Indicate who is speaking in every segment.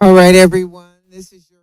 Speaker 1: All right, everyone. This is your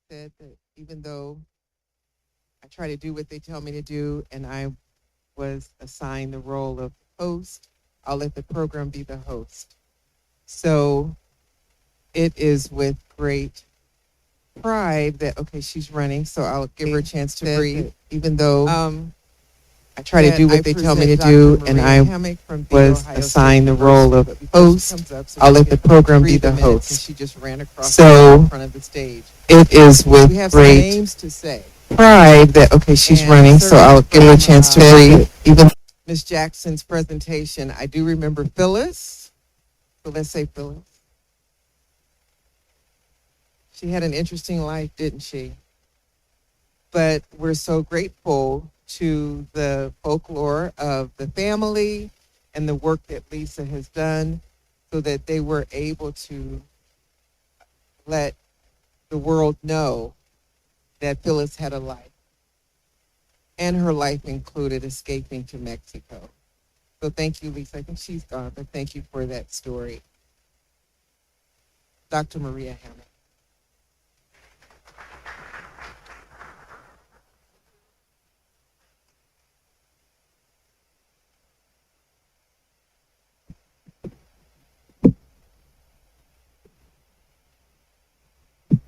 Speaker 1: said that even though I try to do what they tell me to do, and I was assigned the role of host, I'll let the program be the host. So it is with great pride that, okay, she's running, so I'll give her a chance to breathe, even though I try to do what they tell me to do, and I was assigned the role of host. I'll let the program be the host. She just ran across the front of the stage. It is with great pride that, okay, she's running, so I'll give her a chance to breathe. Even Miss Jackson's presentation, I do remember Phyllis. So let's say Phyllis. She had an interesting life, didn't she? But we're so grateful to the folklore of the family and the work that Lisa has done so that they were able to let the world know that Phyllis had a life. And her life included escaping to Mexico. So thank you, Lisa. I think she's gone, but thank you for that story. Dr. Maria Hammond.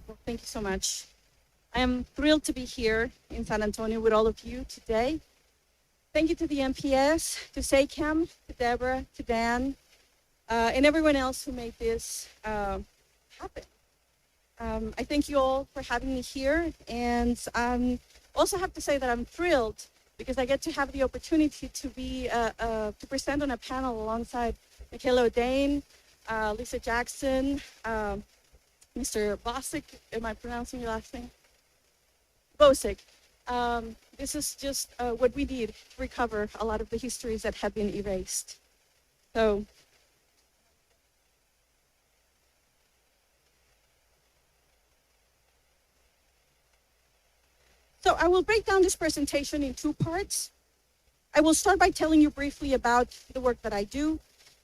Speaker 2: Well, thank you so much. I am thrilled to be here in San Antonio with all of you today. Thank you to the MPS, to SACAM, to Deborah, to Dan, and everyone else who made this happen. I thank you all for having me here, and also have to say that I'm thrilled because I get to have the opportunity to be to present on a panel alongside Michaela O'Dane, Lisa Jackson, Mr. Bosick. Am I pronouncing your last name? Bosick. This is just what we need to recover a lot of the histories that have been erased. So I will break down this presentation in two parts. I will start by telling you briefly about the work that I do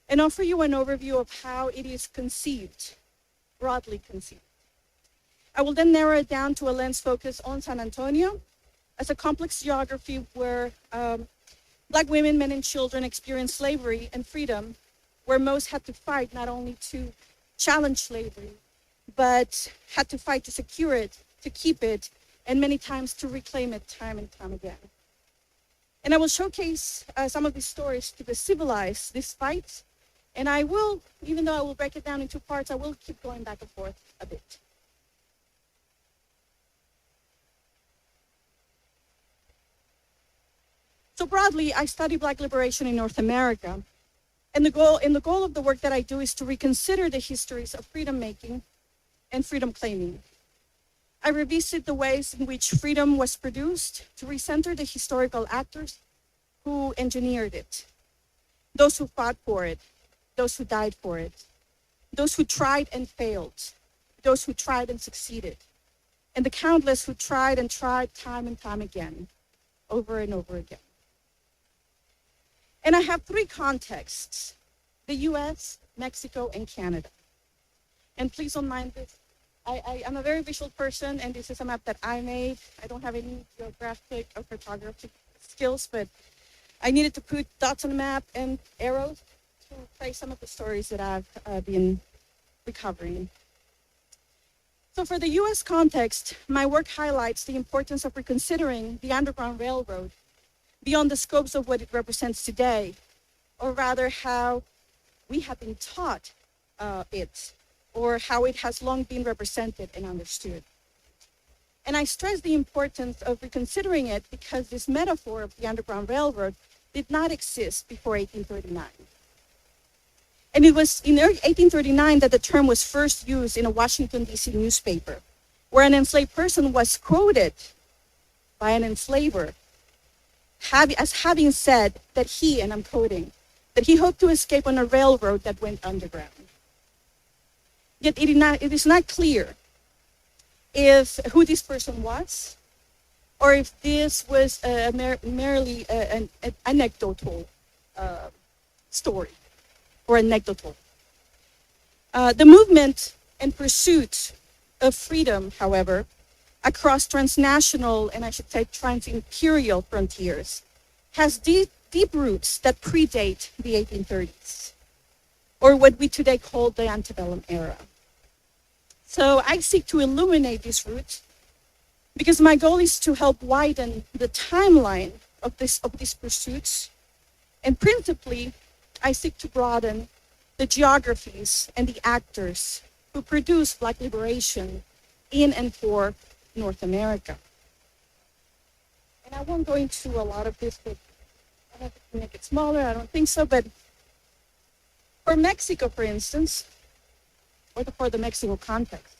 Speaker 2: and offer you an overview of how it is conceived, broadly conceived. I will then narrow it down to a lens focus on San Antonio as a complex geography where Black women, men, and children experienced slavery and freedom, where most had to fight not only to challenge slavery, but had to fight to secure it, to keep it, and many times to reclaim it time and time again. And I will showcase some of these stories to civilize this fight. And I will, even though I will break it down into parts, I will keep going back and forth a bit. So broadly, I study Black liberation in North America. And the goal of the work that I do is to reconsider the histories of freedom making and freedom claiming. I revisit the ways in which freedom was produced to recenter the historical actors who engineered it, those who fought for it, those who died for it, those who tried and failed, those who tried and succeeded, and the countless who tried and tried time and time again, over and over again. And I have three contexts: the US, Mexico, and Canada. And please don't mind this. I'm a very visual person, and this is a map that I made. I don't have any geographic or cartographic skills, but I needed to put dots on the map and arrows to trace some of the stories that I've been recovering. So for the US context, my work highlights the importance of reconsidering the Underground Railroad beyond the scopes of what it represents today, or rather how we have been taught it, or how it has long been represented and understood. And I stress the importance of reconsidering it because this metaphor of the Underground Railroad did not exist before 1839. And it was in 1839 that the term was first used in a Washington, D.C. newspaper, where an enslaved person was quoted by an enslaver as having said that he, and I'm quoting, that he hoped to escape on a railroad that went underground. Yet it is not clear if who this person was, or if this was merely an anecdotal story, or anecdotal. The movement and pursuit of freedom, however, across transnational and I should say trans-imperial frontiers has deep roots that predate the 1830s, or what we today call the antebellum era. So I seek to illuminate these roots because my goal is to help widen the timeline of these pursuits, and principally, I seek to broaden the geographies and the actors who produce Black liberation in and for North America. And I won't go into a lot of this, but I have to make it smaller. I don't think so. But for Mexico, for instance, or for the Mexico context,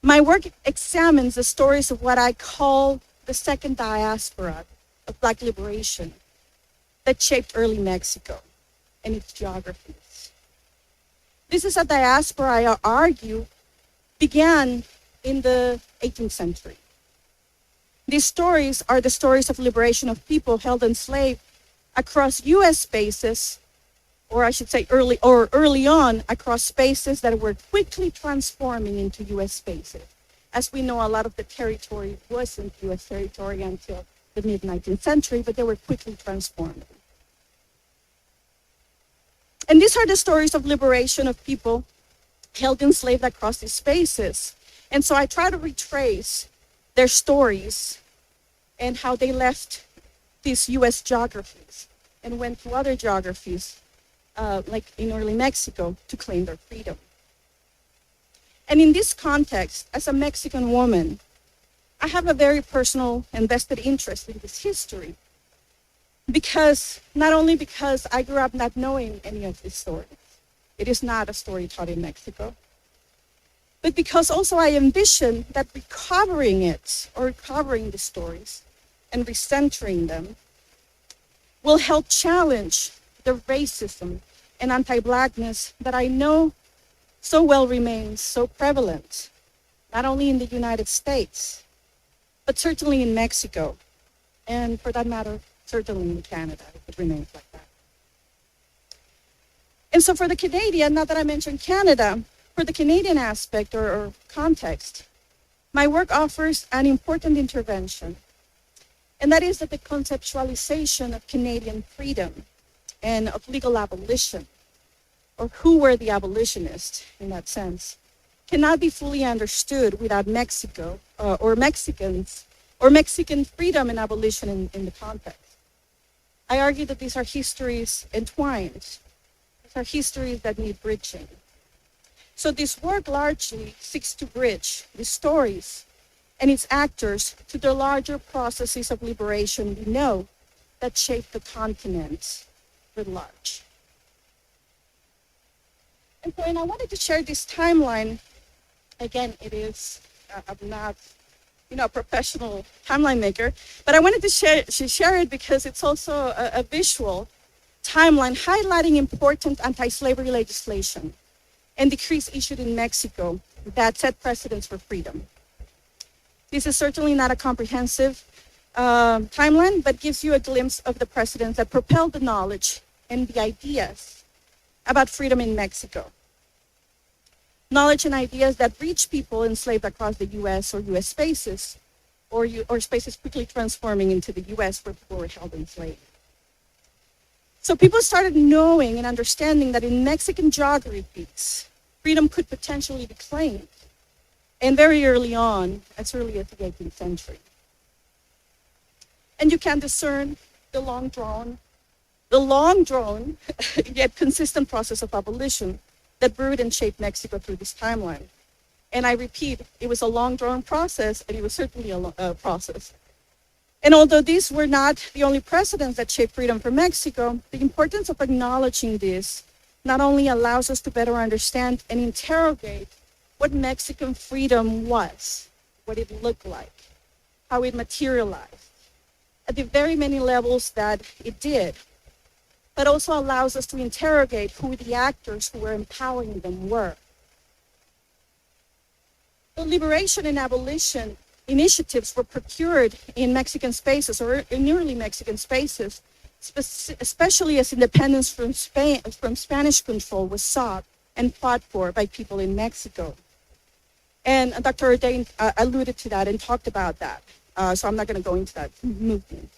Speaker 2: my work examines the stories of what I call the second diaspora of Black liberation that shaped early Mexico and its geographies. This is a diaspora, I argue, began in the 18th century. These stories are the stories of liberation of people held enslaved across US spaces, or I should say early on across spaces that were quickly transforming into US spaces. As we know, a lot of the territory wasn't US territory until the mid-19th century, but they were quickly transforming. And these are the stories of liberation of people held enslaved across these spaces. And so I try to retrace their stories and how they left these US geographies and went to other geographies, like in early Mexico, to claim their freedom. And in this context, as a Mexican woman, I have a very personal and vested interest in this history. Not only because I grew up not knowing any of these stories, it is not a story taught in Mexico, but because also I envision that recovering the stories and recentering them will help challenge the racism and anti-Blackness that I know so well remains so prevalent, not only in the United States, but certainly in Mexico, and for that matter, certainly in Canada, it remains like that. And so for the Canadian, now that I mentioned Canada, for the Canadian aspect or context, my work offers an important intervention, and that is that the conceptualization of Canadian freedom and of legal abolition, or who were the abolitionists in that sense, cannot be fully understood without Mexico or Mexicans or Mexican freedom and abolition in the context. I argue that these are histories entwined. These are histories that need bridging. So this work largely seeks to bridge the stories and its actors to the larger processes of liberation we know that shape the continent writ large. And so, I wanted to share this timeline. Again, it is, I'm not, a professional timeline maker, but I wanted to share it because it's also a visual timeline highlighting important anti-slavery legislation and decrees issued in Mexico that set precedents for freedom. This is certainly not a comprehensive timeline, but gives you a glimpse of the precedents that propelled the knowledge and the ideas about freedom in Mexico. Knowledge and ideas that reach people enslaved across the US or US spaces, or spaces quickly transforming into the US where people were held enslaved. So people started knowing and understanding that in Mexican geographies, freedom could potentially be claimed, and very early on, as early as the 18th century. And you can discern the long-drawn, yet consistent process of abolition that brewed and shaped Mexico through this timeline. And I repeat, it was a long-drawn process, and it was certainly a process. And although these were not the only precedents that shaped freedom for Mexico, the importance of acknowledging this not only allows us to better understand and interrogate what Mexican freedom was, what it looked like, how it materialized, at the very many levels that it did, but also allows us to interrogate who the actors who were empowering them were. The liberation and abolition initiatives were procured in Mexican spaces or in early Mexican spaces, especially as independence from Spanish control was sought and fought for by people in Mexico. And Dr. Ordain alluded to that and talked about that. So I'm not going to go into that movement.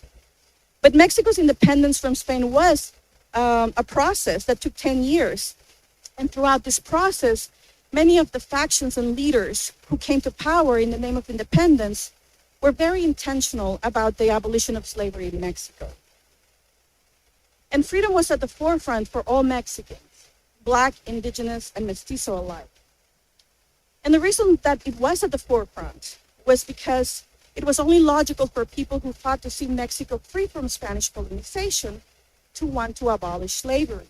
Speaker 2: But Mexico's independence from Spain was a process that took 10 years. And throughout this process, many of the factions and leaders who came to power in the name of independence were very intentional about the abolition of slavery in Mexico. And freedom was at the forefront for all Mexicans, Black, Indigenous, and Mestizo alike. And the reason that it was at the forefront was because it was only logical for people who fought to see Mexico free from Spanish colonization to want to abolish slavery.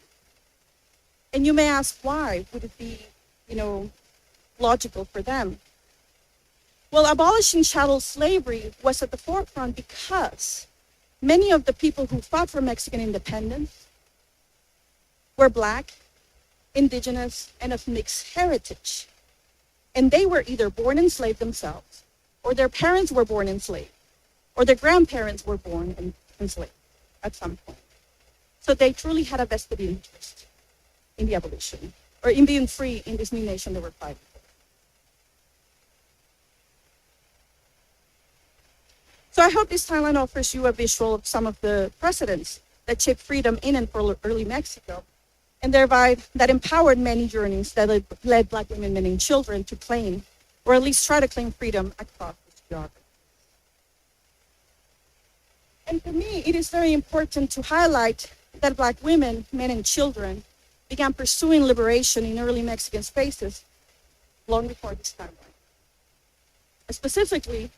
Speaker 2: And you may ask, why would it be, logical for them? Well, abolishing chattel slavery was at the forefront because many of the people who fought for Mexican independence were Black, Indigenous, and of mixed heritage. And they were either born enslaved themselves, or their parents were born enslaved, or their grandparents were born enslaved at some point. So they truly had a vested interest in the abolition, or in being free in this new nation they were fighting for. So I hope this timeline offers you a visual of some of the precedents that shaped freedom in and for early Mexico, and thereby that empowered many journeys that led Black women, men, and children to claim, or at least try to claim freedom across this geography. And for me, it is very important to highlight that Black women, men, and children began pursuing liberation in early Mexican spaces long before this timeline. Specifically,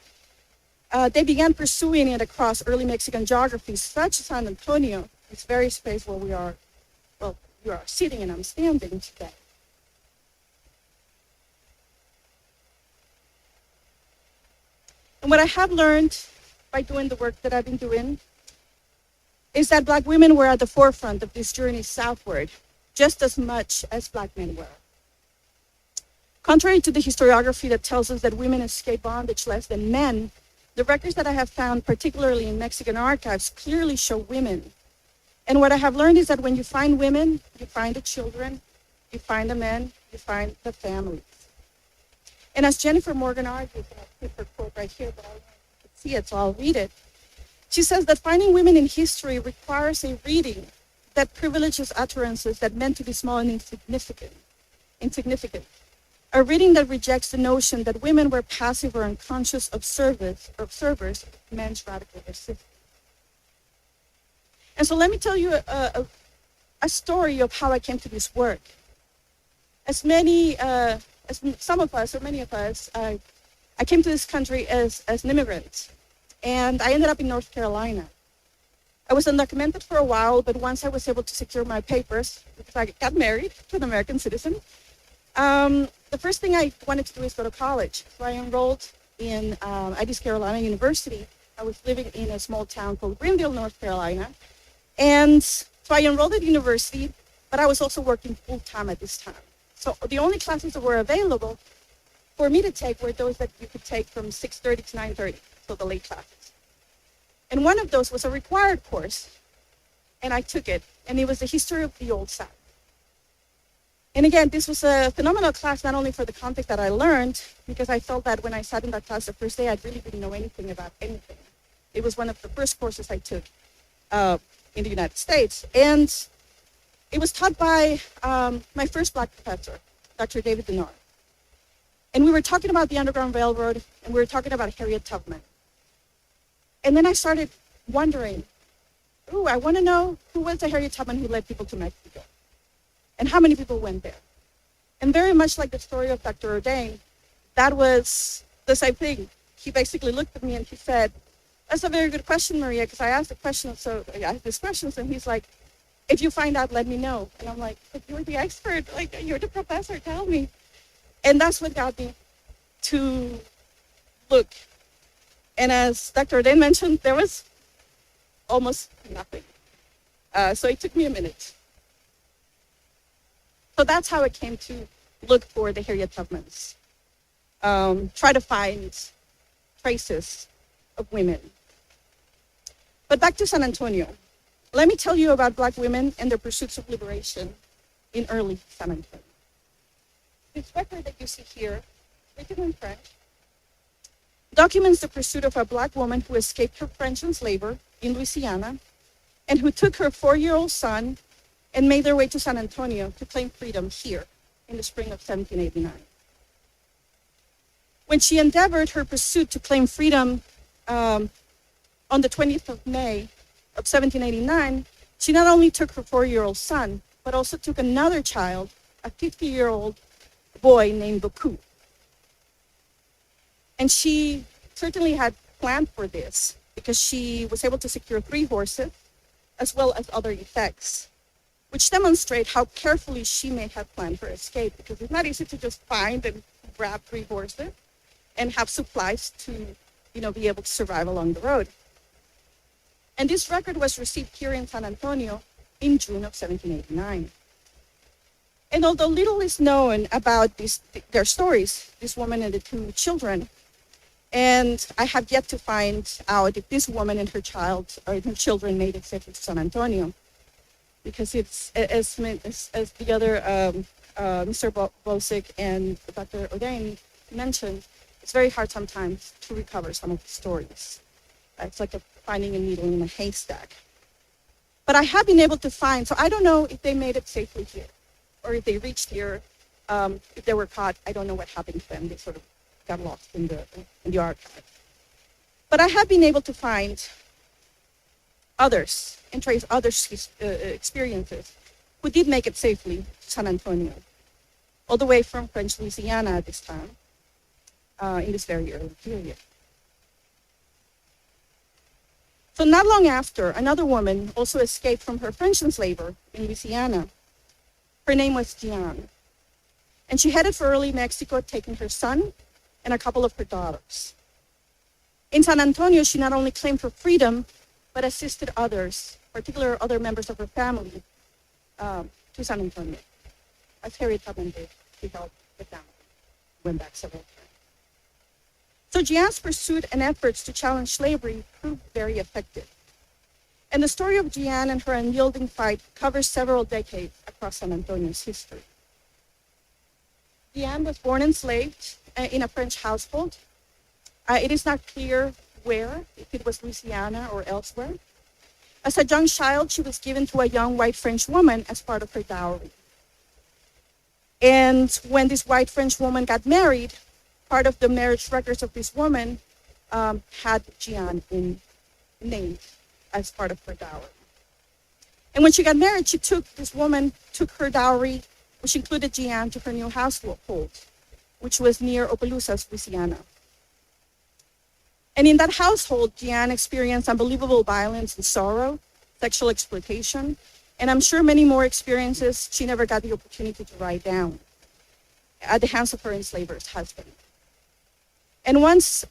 Speaker 2: they began pursuing it across early Mexican geographies, such as San Antonio, this very space where you are sitting and I'm standing today. And what I have learned by doing the work that I've been doing is that Black women were at the forefront of this journey southward, just as much as Black men were. Contrary to the historiography that tells us that women escape bondage less than men, the records that I have found, particularly in Mexican archives, clearly show women. And what I have learned is that when you find women, you find the children, you find the men, you find the families. And as Jennifer Morgan argues, and I'll put her quote right here, but I don't see it, so I'll read it. She says that finding women in history requires a reading that privileges utterances that meant to be small and insignificant. A reading that rejects the notion that women were passive or unconscious observers of men's radical resistance. And so let me tell you a story of how I came to this work. As some of us, or many of us, I came to this country as an immigrant, and I ended up in North Carolina. I was undocumented for a while, but once I was able to secure my papers, because I got married to an American citizen, the first thing I wanted to do is go to college. So I enrolled in East Carolina University. I was living in a small town called Greenville, North Carolina. And so I enrolled at university, but I was also working full-time at this time. So the only classes that were available for me to take were those that you could take from 6:30 to 9:30, so the late classes. And one of those was a required course, and I took it, and it was the history of the Old South. And again, this was a phenomenal class, not only for the content that I learned, because I felt that when I sat in that class the first day, I really didn't know anything about anything. It was one of the first courses I took in the United States. And it was taught by my first Black professor, Dr. David Denard. And we were talking about the Underground Railroad, and we were talking about Harriet Tubman. And then I started wondering, I want to know who was the Harriet Tubman who led people to Mexico? And how many people went there? And very much like the story of Dr. Ordain, that was the same thing. He basically looked at me and he said, "That's a very good question, Maria, because I asked the question, so I asked these questions," and he's like, "If you find out, let me know." And I'm like, "But you're the expert, you're the professor, tell me." And that's what got me to look. And as Dr. Ordain mentioned, there was almost nothing. So it took me a minute. So that's how I came to look for the Harriet Tubmans. Try to find traces of women. But back to San Antonio. Let me tell you about Black women and their pursuits of liberation in early San Antonio. This record that you see here written in French, documents the pursuit of a black woman who escaped her French enslaver in Louisiana and who took her 4-year-old son and made their way to San Antonio to claim freedom here in the spring of 1789. When she endeavored her pursuit to claim freedom on the 20th of May of 1789, she not only took her 4-year-old son, but also took another child, a 50-year-old boy named Boku. And she certainly had planned for this because she was able to secure 3 horses as well as other effects, which demonstrate how carefully she may have planned her escape, because it's not easy to just find and grab 3 horses and have supplies to, be able to survive along the road. And this record was received here in San Antonio in June of 1789. And although little is known about their stories, this woman and the 2 children, and I have yet to find out if this woman and her child or her children made it safely to San Antonio, because it's, as the other Mr. Bosick and Dr. O'Dane mentioned, it's very hard sometimes to recover some of the stories. It's like finding a needle in a haystack. But I have been able to find, so I don't know if they made it safely here, or if they reached here, if they were caught. I don't know what happened to them. They sort of got lost in the archive. But I have been able to find others and trace others' experiences who did make it safely to San Antonio, all the way from French Louisiana at this time, in this very early period. So not long after, another woman also escaped from her French enslaver in Louisiana. Her name was Jeanne. And she headed for early Mexico, taking her son and a couple of her daughters. In San Antonio, she not only claimed her freedom, but assisted others, particularly other members of her family, to San Antonio. As Harriet Tubman did, she helped the family, went back several times. So Jeanne's pursuit and efforts to challenge slavery proved very effective. And the story of Jeanne and her unyielding fight covers several decades across San Antonio's history. Jeanne was born enslaved in a French household. It is not clear where, if it was Louisiana or elsewhere. As a young child, she was given to a young white French woman as part of her dowry. And when this white French woman got married, part of the marriage records of this woman had Jeanne named as part of her dowry. And when she got married, this woman took her dowry, which included Jeanne, to her new household, which was near Opelousas, Louisiana. And in that household, Jeanne experienced unbelievable violence and sorrow, sexual exploitation, and I'm sure many more experiences she never got the opportunity to write down at the hands of her enslaver's husband. And once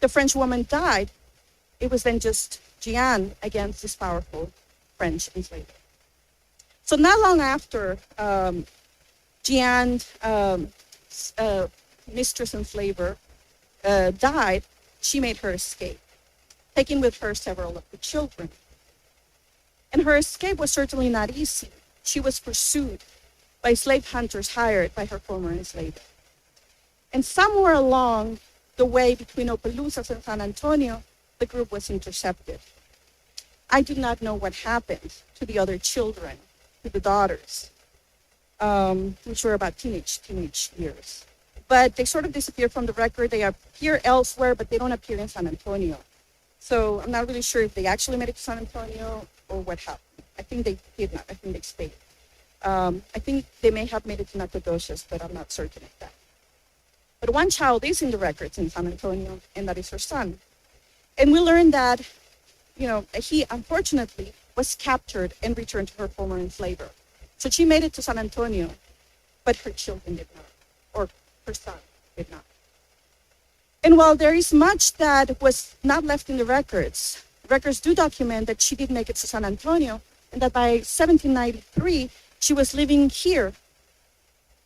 Speaker 2: the French woman died, it was then just Jeanne against this powerful French enslaver. So not long after Jeanne's mistress enslaver died, she made her escape, taking with her several of the children. And her escape was certainly not easy. She was pursued by slave hunters hired by her former enslaver. And somewhere along the way between Opelousas and San Antonio, the group was intercepted. I do not know what happened to the other children, to the daughters, which were about teenage years. But they sort of disappeared from the record. They appear elsewhere, but they don't appear in San Antonio. So I'm not really sure if they actually made it to San Antonio or what happened. I think they did not. I think they stayed. I think they may have made it to Nacogdoches, but I'm not certain of that. But one child is in the records in San Antonio, and that is her son. And we learned that, he unfortunately was captured and returned to her former enslaver. So she made it to San Antonio, but her children did not, or her son did not. And while there is much that was not left in the records do document that she did make it to San Antonio, and that by 1793, she was living here,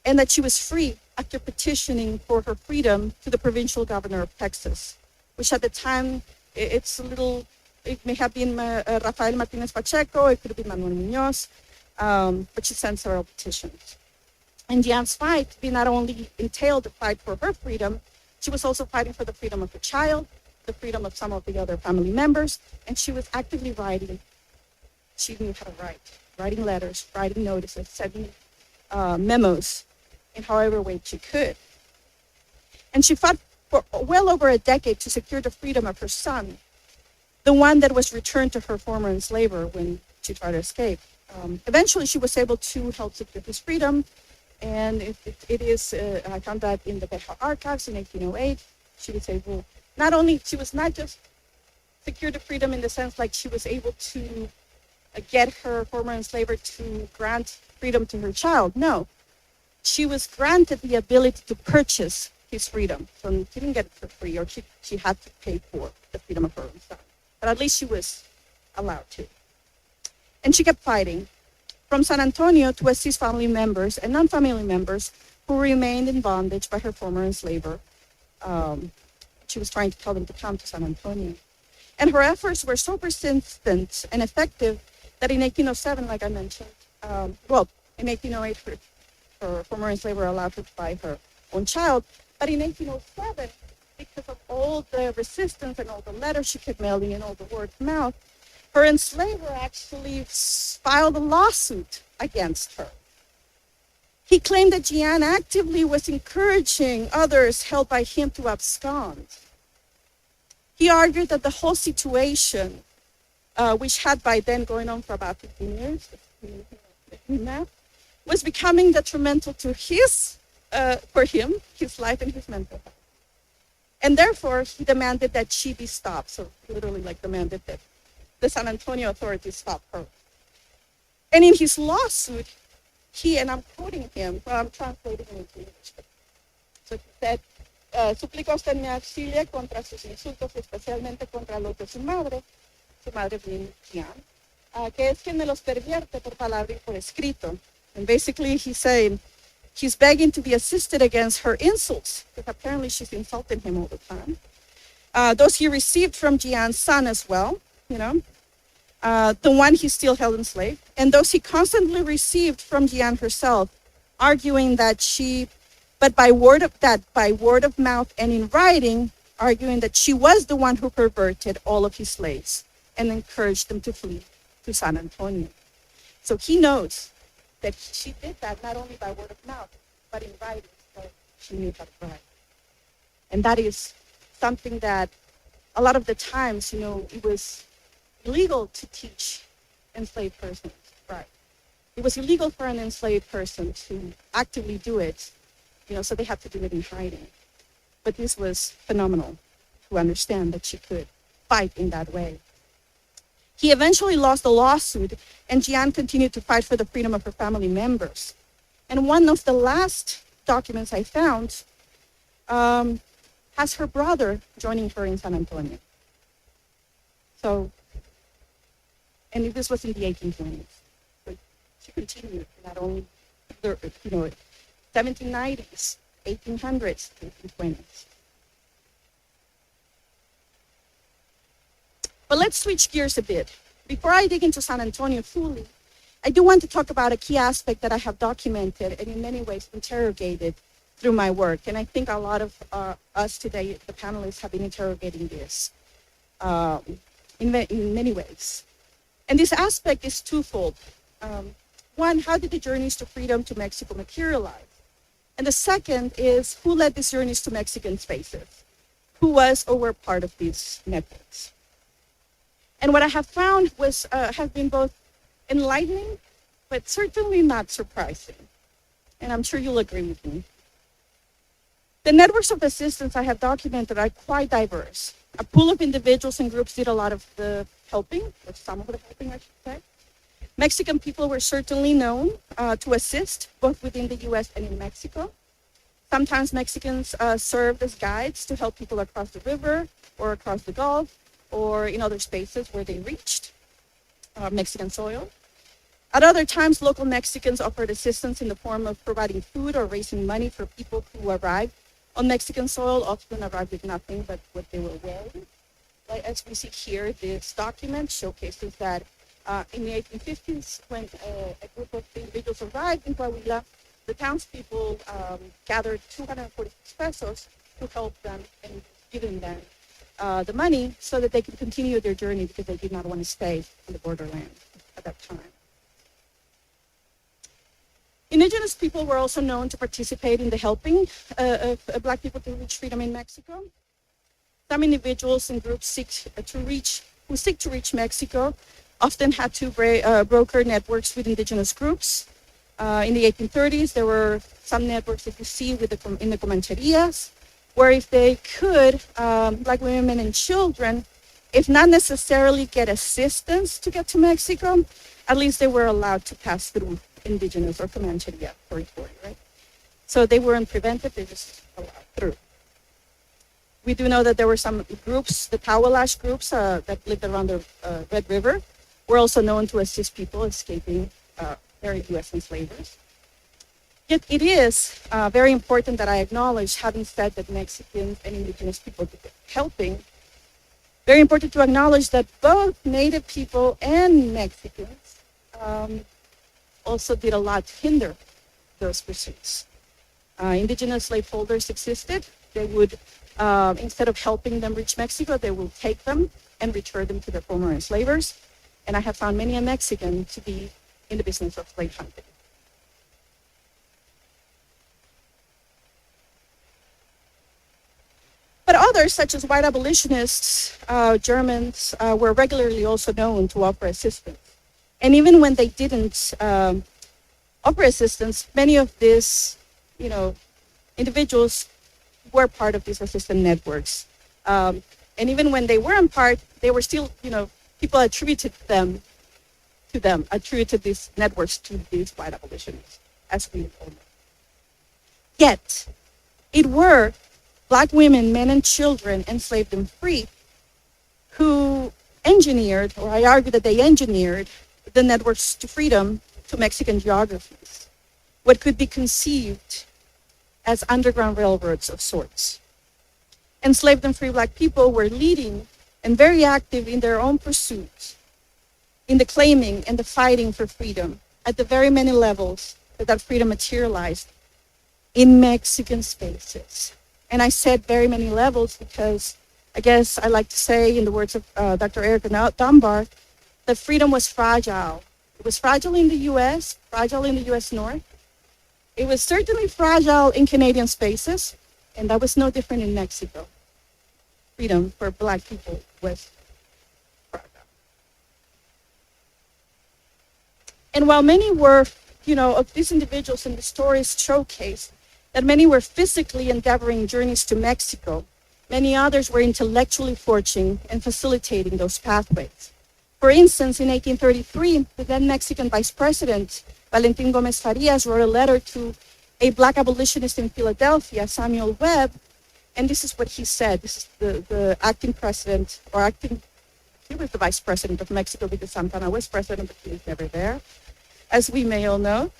Speaker 2: and that she was free after petitioning for her freedom to the provincial governor of Texas, which at the time, it may have been Rafael Martinez Pacheco, it could have been Manuel Muñoz, but she sent several petitions. And Diane's fight did not only entail the fight for her freedom, she was also fighting for the freedom of her child, the freedom of some of the other family members, and she was actively writing. She knew how to write, writing letters, writing notices, sending memos in however way she could. And she fought for well over a decade to secure the freedom of her son, the one that was returned to her former enslaver when she tried to escape. Eventually, she was able to help secure his freedom, and it is, I found that in the Beja archives in 1808, she was able, she was not just secure the freedom in the sense like she was able to get her former enslaver to grant freedom to her child. No, she was granted the ability to purchase his freedom. So she didn't get it for free, or she had to pay for the freedom of her own son. But at least she was allowed to. And she kept fighting from San Antonio to assist family members and non-family members who remained in bondage by her former enslaver. She was trying to tell them to come to San Antonio. And her efforts were so persistent and effective that in 1807, like I mentioned, in 1808, her former enslaver allowed her to buy her own child. But in 1807, because of all the resistance and all the letters she kept mailing and all the word of mouth, her enslaver actually filed a lawsuit against her. He claimed that Jeanne actively was encouraging others held by him to abscond. He argued that the whole situation, which had by then going on for about 15 years, was becoming detrimental to for him, his life and his mental health. And therefore, he demanded that she be stopped. So literally like demanded that the San Antonio authorities stop her. And in his lawsuit, and I'm quoting him, well, I'm translating it into English. So he said, suplico a usted me auxilie contra sus insultos, especialmente contra los de su madre bien Jeanne, que es quien me los pervierte por palabra y por escrito. And basically he's saying, he's begging to be assisted against her insults, because apparently she's insulting him all the time. Those he received from Jeanne's son as well, the one he still held enslaved, and those he constantly received from Jeanne herself, arguing that by word of mouth and in writing, arguing that she was the one who perverted all of his slaves and encouraged them to flee to San Antonio. So he knows that she did that not only by word of mouth, but in writing, so she knew how to write. And that is something that a lot of the times, it was illegal to teach enslaved persons, right? It was illegal for an enslaved person to actively do it, so they had to do it in hiding. But this was phenomenal to understand that she could fight in that way. He eventually lost the lawsuit, and Jeanne continued to fight for the freedom of her family members. And one of the last documents I found has her brother joining her in San Antonio. So, and this was in the 1820s. So she continued not only the 1790s, 1800s, 1820s. But let's switch gears a bit. Before I dig into San Antonio fully, I do want to talk about a key aspect that I have documented and in many ways interrogated through my work. And I think a lot of us today, the panelists, have been interrogating this in many ways. And this aspect is twofold. One, how did the journeys to freedom to Mexico materialize? And the second is, who led these journeys to Mexican spaces? Who was or were part of these networks? And what I have found has been both enlightening, but certainly not surprising. And I'm sure you'll agree with me. The networks of assistance I have documented are quite diverse. A pool of individuals and groups did a lot of the helping, or some of the helping, I should say. Mexican people were certainly known to assist, both within the US and in Mexico. Sometimes Mexicans served as guides to help people across the river or across the Gulf or in other spaces where they reached Mexican soil. At other times, local Mexicans offered assistance in the form of providing food or raising money for people who arrived on Mexican soil, often arrived with nothing but what they were wearing. Like, as we see here, this document showcases that in the 1850s, when a group of individuals arrived in Coahuila, the townspeople gathered 246 pesos to help them and giving them the money so that they could continue their journey because they did not want to stay in the borderland at that time. Indigenous people were also known to participate in the helping of Black people to reach freedom in Mexico. Some individuals and groups who seek to reach Mexico often had to broker networks with indigenous groups. In the 1830s, there were some networks that you see in the comancherias, where if they could, Black women and children, if not necessarily get assistance to get to Mexico, at least they were allowed to pass through indigenous or comancheria territory, right? So they weren't prevented, they just allowed through. We do know that there were some groups, the Tawalash groups that lived around the Red River, were also known to assist people escaping their U.S. enslavers. Yet it is very important that I acknowledge, having said that Mexicans and indigenous people did helping, very important to acknowledge that both Native people and Mexicans also did a lot to hinder those pursuits. Indigenous slaveholders existed. They would, instead of helping them reach Mexico, they will take them and return them to their former enslavers. And I have found many a Mexican to be in the business of slave hunting. But others, such as white abolitionists, Germans, were regularly also known to offer assistance. And even when they didn't offer assistance, many of these, individuals were part of these resistance networks. And even when they weren't part, they were still, people attributed these networks to these white abolitionists, as we all know. Yet, it were Black women, men, and children enslaved and free who engineered, or I argue that they engineered, the networks to freedom to Mexican geographies, what could be conceived as underground railroads of sorts. Enslaved and free Black people were leading and very active in their own pursuits, in the claiming and the fighting for freedom at the very many levels that freedom materialized in Mexican spaces. And I said very many levels because I guess I like to say, in the words of Dr. Erica Dunbar, that freedom was fragile. It was fragile in the US, fragile in the US North. It was certainly fragile in Canadian spaces, and that was no different in Mexico. Freedom for Black people was fragile. And while many were, of these individuals in the stories showcase that many were physically endeavoring journeys to Mexico, many others were intellectually forging and facilitating those pathways. For instance, in 1833, the then Mexican Vice President, Valentin Gomez Farias, wrote a letter to a Black abolitionist in Philadelphia, Samuel Webb, and this is what he said. This is the acting president, he was the Vice President of Mexico because Santana was president, but he was never there, as we may all know.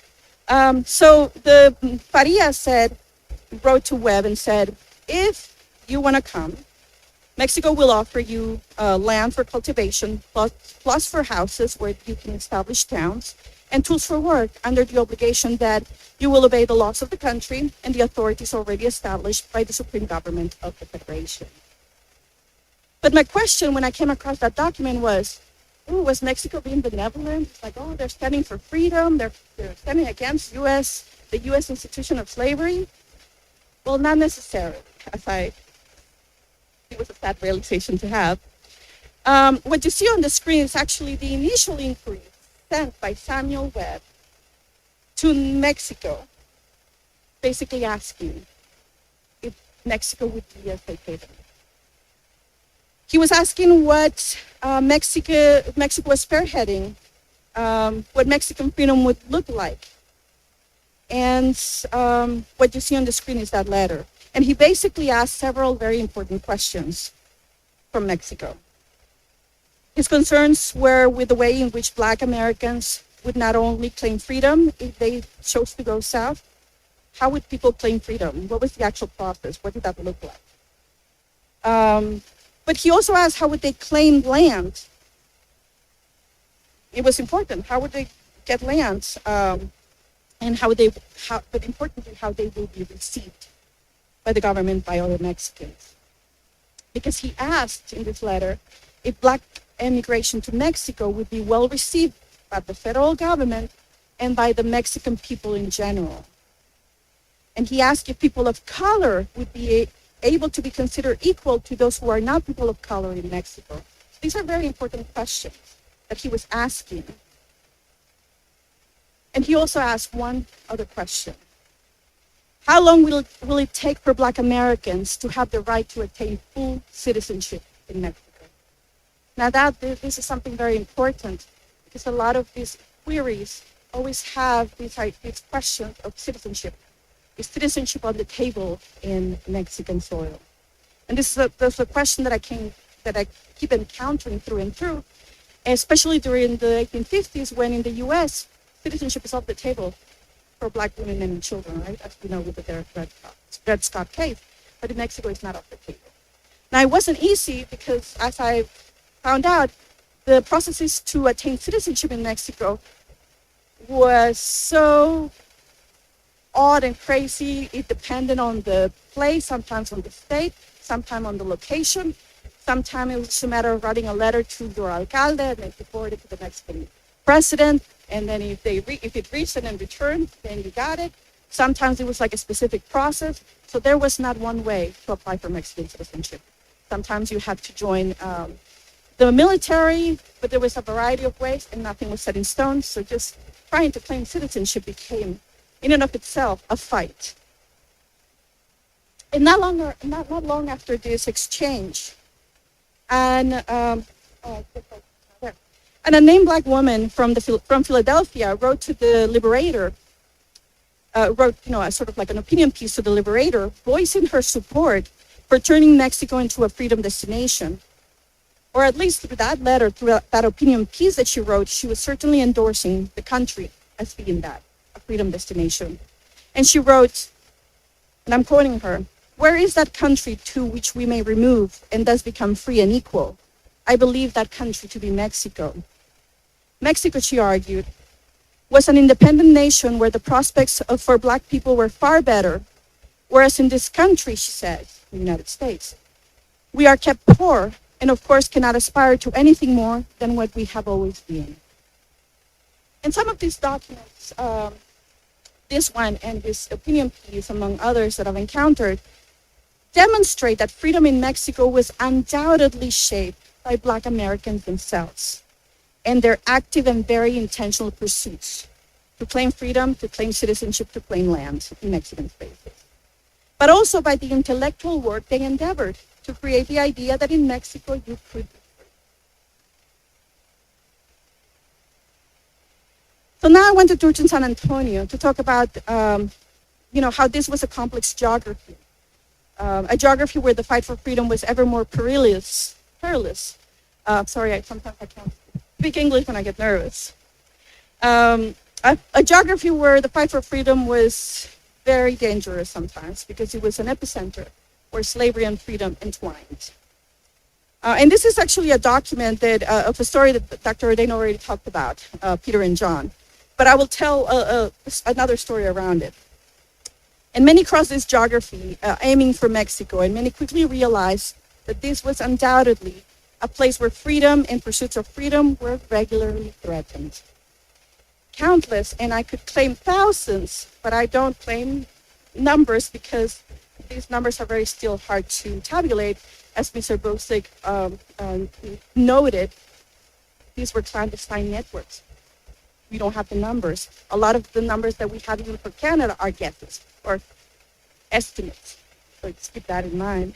Speaker 2: So the Farias wrote to Webb and said, if you want to come, Mexico will offer you land for cultivation, plus for houses where you can establish towns, and tools for work under the obligation that you will obey the laws of the country and the authorities already established by the Supreme Government of the Federation. But my question when I came across that document was Mexico being benevolent? It's like, they're standing for freedom, they're standing against the U.S. institution of slavery? Well, not necessarily, it was a sad realization to have. What you see on the screen is actually the initial inquiry sent by Samuel Webb to Mexico, basically asking if Mexico would be a safe haven. He was asking what Mexico was spearheading, what Mexican freedom would look like. And what you see on the screen is that letter. And he basically asked several very important questions from Mexico. His concerns were with the way in which Black Americans would not only claim freedom if they chose to go south. How would people claim freedom? What was the actual process? What did that look like? But he also asked, how would they claim land? It was important. How would they get land? And and but importantly, how they will be received by the government, by other Mexicans. Because he asked in this letter if black immigration to Mexico would be well received by the federal government and by the Mexican people in general. And he asked if people of color would be able to be considered equal to those who are not people of color in Mexico. These are very important questions that he was asking. And he also asked one other question. How long will it take for Black Americans to have the right to attain full citizenship in Mexico? Now this is something very important, because a lot of these queries always have these questions of citizenship. Is citizenship on the table in Mexican soil? And this is a question that I keep encountering through and through, especially during the 1850s, when in the U.S. citizenship is off the table for Black women, men, and children, right? As we know with the Dred Scott case. But in Mexico, it's not off the table. Now, it wasn't easy because, as I found out, the processes to attain citizenship in Mexico was so odd and crazy. It depended on the place, sometimes on the state, sometimes on the location. Sometimes it was just a matter of writing a letter to your alcalde and then forward it to the Mexican president. And then if it reached and then returned, then you got it. Sometimes it was like a specific process. So there was not one way to apply for Mexican citizenship. Sometimes you had to join the military, but there was a variety of ways and nothing was set in stone. So just trying to claim citizenship became, in and of itself, a fight. And not long after this exchange, and a named Black woman from Philadelphia wrote to the Liberator, wrote a sort of like an opinion piece to the Liberator, voicing her support for turning Mexico into a freedom destination. Or at least through that letter, through that opinion piece that she wrote, she was certainly endorsing the country as being that, a freedom destination. And she wrote, and I'm quoting her, "Where is that country to which we may remove and thus become free and equal? I believe that country to be Mexico." Mexico, she argued, was an independent nation where the prospects for Black people were far better, whereas in this country, she said, the United States, we are kept poor and of course cannot aspire to anything more than what we have always been. And some of these documents, this one and this opinion piece, among others that I've encountered, demonstrate that freedom in Mexico was undoubtedly shaped by Black Americans themselves and their active and very intentional pursuits to claim freedom, to claim citizenship, to claim land in Mexican spaces. But also by the intellectual work they endeavored to create the idea that in Mexico you could be free. So now I want to turn to San Antonio to talk about how this was a complex geography. A geography where the fight for freedom was ever more perilous. Sorry, sometimes I can't speak English when I get nervous. A geography where the fight for freedom was very dangerous sometimes because it was an epicenter where slavery and freedom entwined. And this is actually a document of a story that Dr. Ordeno already talked about, Peter and John. But I will tell another story around it. And many crossed this geography aiming for Mexico, and many quickly realized that this was undoubtedly a place where freedom and pursuits of freedom were regularly threatened. Countless, and I could claim thousands, but I don't claim numbers because these numbers are very still hard to tabulate. As Mr. Bosick noted, these were clandestine networks. We don't have the numbers. A lot of the numbers that we have even for Canada are guesses or estimates. So just keep that in mind.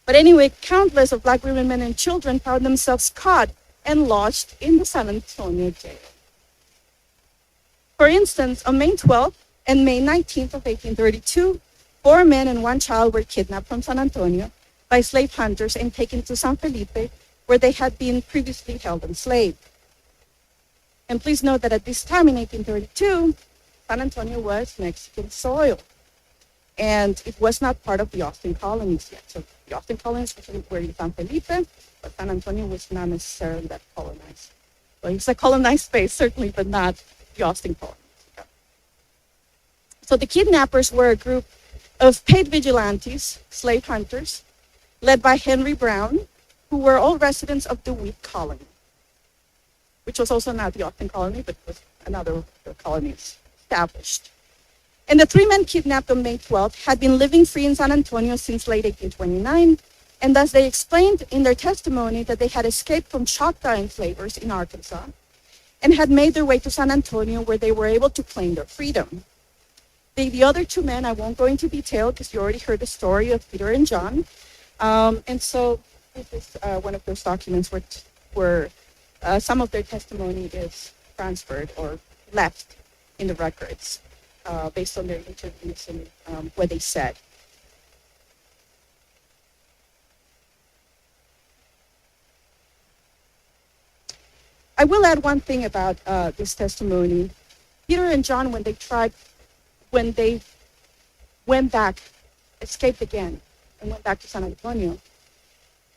Speaker 2: But anyway, countless of Black women, men, and children found themselves caught and lodged in the San Antonio jail. For instance, on May 12th and May 19th of 1832, 4 men and 1 child were kidnapped from San Antonio by slave hunters and taken to San Felipe, where they had been previously held enslaved. And please note that at this time in 1832, San Antonio was Mexican soil. And it was not part of the Austin colonies yet. So the Austin colonies were in San Felipe, but San Antonio was not necessarily that colonized. Well, it's a colonized space, certainly, but not the Austin colonies. So the kidnappers were a group of paid vigilantes, slave hunters, led by Henry Brown, who were all residents of the Wheat Colony, which was also not the Ogden Colony, but was another colony established. And the three men kidnapped on May 12th had been living free in San Antonio since late 1829, and thus they explained in their testimony that they had escaped from Choctaw enslavers in Arkansas and had made their way to San Antonio, where they were able to claim their freedom. The other two men, I won't go into detail because you already heard the story of Peter and John. And so this is one of those documents where some of their testimony is transferred or left in the records based on their interviews and what they said. I will add one thing about this testimony. Peter and John, when they went back, escaped again, and went back to San Antonio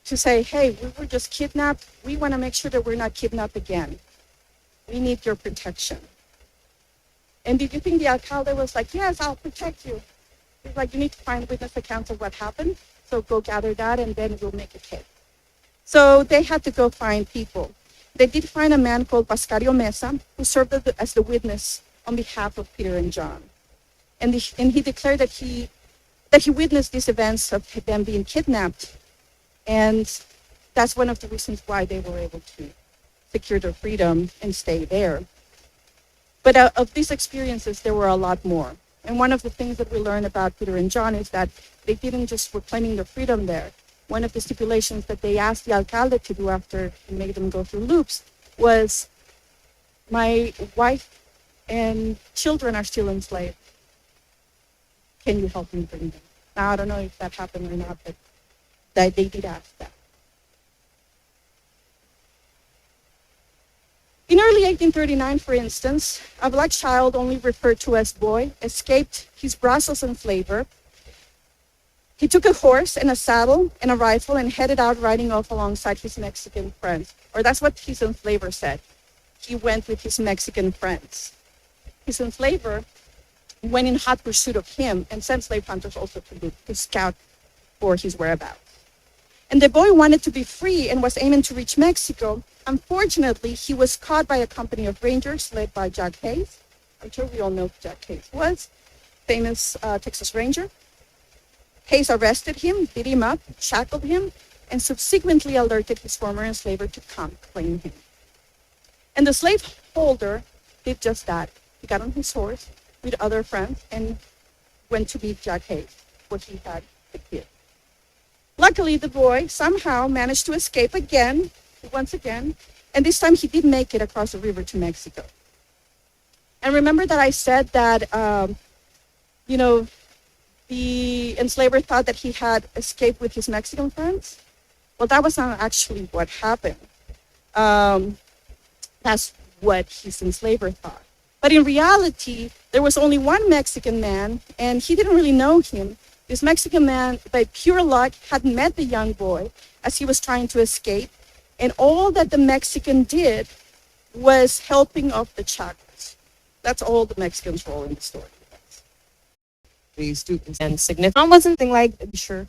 Speaker 2: to say, hey, we were just kidnapped. We want to make sure that we're not kidnapped again. We need your protection. And did you think the alcalde was like, yes, I'll protect you? He's like, you need to find witness accounts of what happened. So go gather that and then we'll make a case. So they had to go find people. They did find a man called Pascario Mesa, who served as the witness on behalf of Peter and John. And he declared that he witnessed these events of them being kidnapped. And that's one of the reasons why they were able to secure their freedom and stay there. But of these experiences, there were a lot more. And one of the things that we learned about Peter and John is that they didn't just reclaiming their freedom there. One of the stipulations that they asked the alcalde to do after he made them go through loops was, my wife and children are still enslaved. Can you help me bring them? Now, I don't know if that happened or not, but they did ask that. In early 1839, for instance, a black child, only referred to as boy, escaped his Brazos enslaver. He took a horse and a saddle and a rifle and headed out riding off alongside his Mexican friends. Or that's what his enslaver said. He went with his Mexican friends. His enslaver went in hot pursuit of him and sent slave hunters also to scout for his whereabouts. And the boy wanted to be free and was aiming to reach Mexico. Unfortunately, he was caught by a company of rangers led by Jack Hayes. I'm sure we all know who Jack Hayes was, famous Texas Ranger. Hayes arrested him, beat him up, shackled him, and subsequently alerted his former enslaver to come claim him. And the slaveholder did just that. He got on his horse with other friends and went to meet Jack Hayes, where he had the kid. Luckily, the boy somehow managed to escape once again, and this time he did make it across the river to Mexico. And remember that I said that, the enslaver thought that he had escaped with his Mexican friends? Well, that was not actually what happened. That's what his enslaver thought. But in reality, there was only one Mexican man, and he didn't really know him. This Mexican man, by pure luck, had met the young boy as he was trying to escape, and all that the Mexican did was helping off the shackles. That's all the Mexican's role in the story.
Speaker 1: The students
Speaker 3: And significant wasn't thing like sure